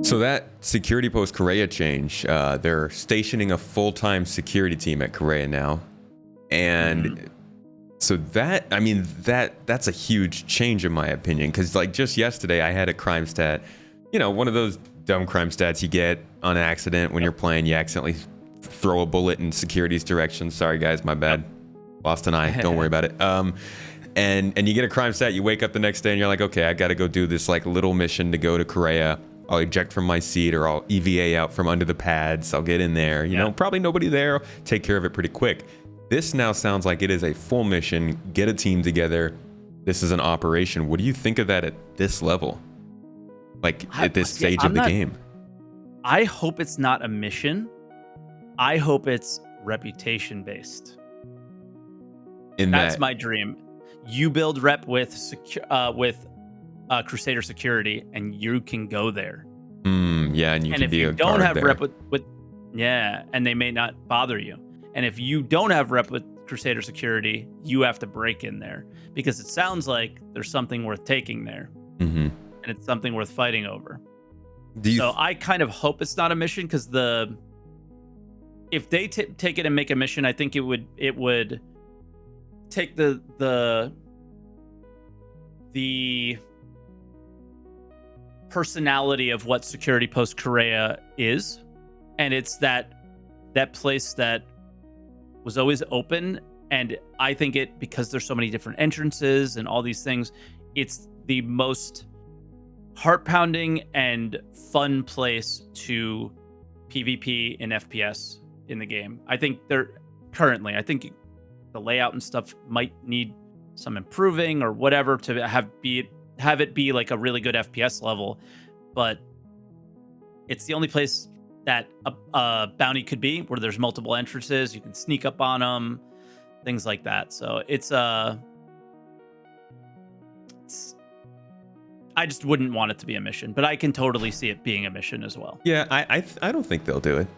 So that security post Kareah change, they're stationing a full-time security team at Kareah now. And so that, I mean, that's a huge change in my opinion. Because like just yesterday, I had a Crimestat, you know, one of those dumb Crimestats you get on accident when you're playing. You accidentally throw a bullet in security's direction. Sorry guys, my bad. Lost an eye. Don't worry about it. And you get a Crimestat. You wake up the next day and you're like, okay, I got to go do this like little mission to go to Kareah. I'll eject from my seat or I'll EVA out from under the pads. I'll get in there. You know, probably nobody there. I'll take care of it pretty quick. This now sounds like it is a full mission. Get a team together. This is an operation. What do you think of that at this level? Like at this stage of the game? I hope it's not a mission. I hope it's reputation based. That's my dream. You build rep with Crusader security, and you can go there. Yeah, and you can if be you a don't guard have there. rep with and they may not bother you. And if you don't have rep with Crusader security, you have to break in there because it sounds like there's something worth taking there, and it's something worth fighting over. So I kind of hope it's not a mission because if they take it and make a mission, I think it would take the personality of what security post Kareah is, and it's that place that was always open, and I think because there's so many different entrances and all these things, it's the most heart-pounding and fun place to PvP in FPS in the game. I think I think the layout and stuff might need some improving or whatever to have it be like a really good FPS level, but it's the only place that a bounty could be where there's multiple entrances. You can sneak up on them, things like that. So I just wouldn't want it to be a mission, but I can totally see it being a mission as well. Yeah, I don't think they'll do it.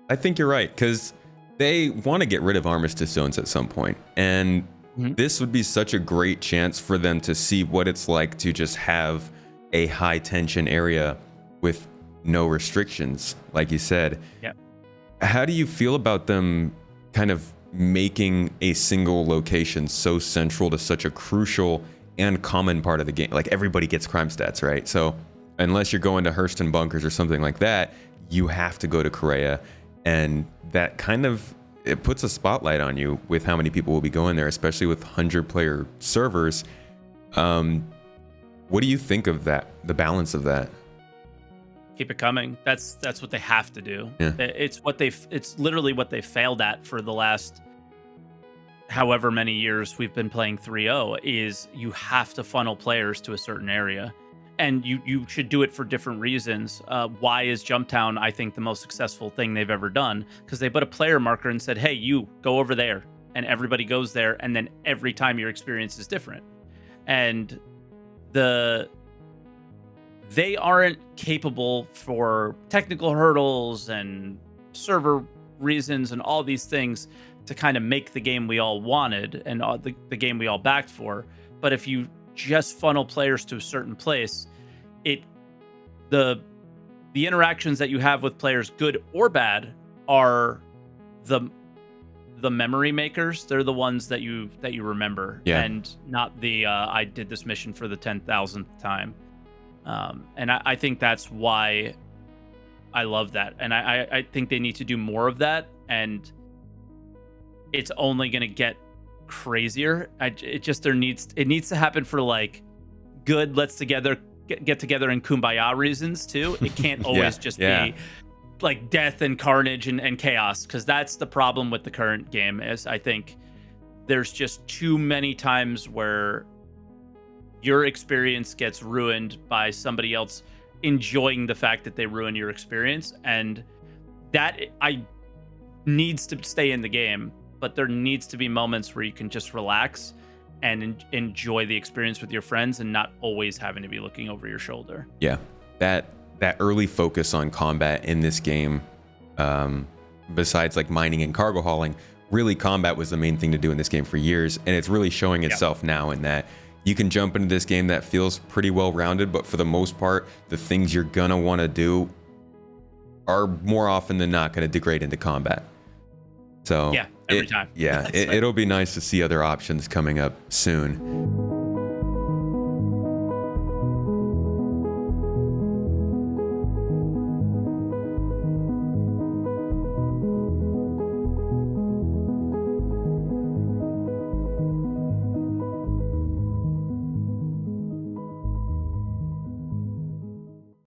I think you're right, because they want to get rid of armistice zones at some point, and this would be such a great chance for them to see what it's like to just have a high tension area with no restrictions, like you said. Yeah. How do you feel about them kind of making a single location so central to such a crucial and common part of the game? Like everybody gets Crimestats, right? So unless you're going to Hurston Bunkers or something like that, you have to go to Kareah, and that kind of, it puts a spotlight on you with how many people will be going there, especially with 100-player servers. What do you think of that, the balance of that? Keep it coming. That's what they have to do. Yeah. It's literally what they failed at for the last however many years we've been playing 3.0 is you have to funnel players to a certain area, and you should do it for different reasons. Why is Jumptown, I think, the most successful thing they've ever done? Because they put a player marker and said, hey, you go over there, and everybody goes there, and then every time your experience is different. And they aren't capable for technical hurdles and server reasons and all these things to kind of make the game we all wanted and the game we all backed for. But if you just funnel players to a certain place, the interactions that you have with players, good or bad, are the memory makers. They're the ones that you remember, and not the I did this mission for the 10,000th time. And I think that's why I love that, and I think they need to do more of that, and it's only going to get crazier. It needs to happen for like good let's get together in kumbaya reasons too. It can't always just be like death and carnage and chaos, because that's the problem with the current game. Is I think there's just too many times where your experience gets ruined by somebody else enjoying the fact that they ruin your experience, and that needs to stay in the game. But there needs to be moments where you can just relax and enjoy the experience with your friends, and not always having to be looking over your shoulder. Yeah, that early focus on combat in this game, besides like mining and cargo hauling, really combat was the main thing to do in this game for years, and it's really showing itself now in that you can jump into this game that feels pretty well rounded, but for the most part, the things you're gonna want to do are more often than not going to degrade into combat. So Yeah, every time. Yeah, it'll be nice to see other options coming up soon.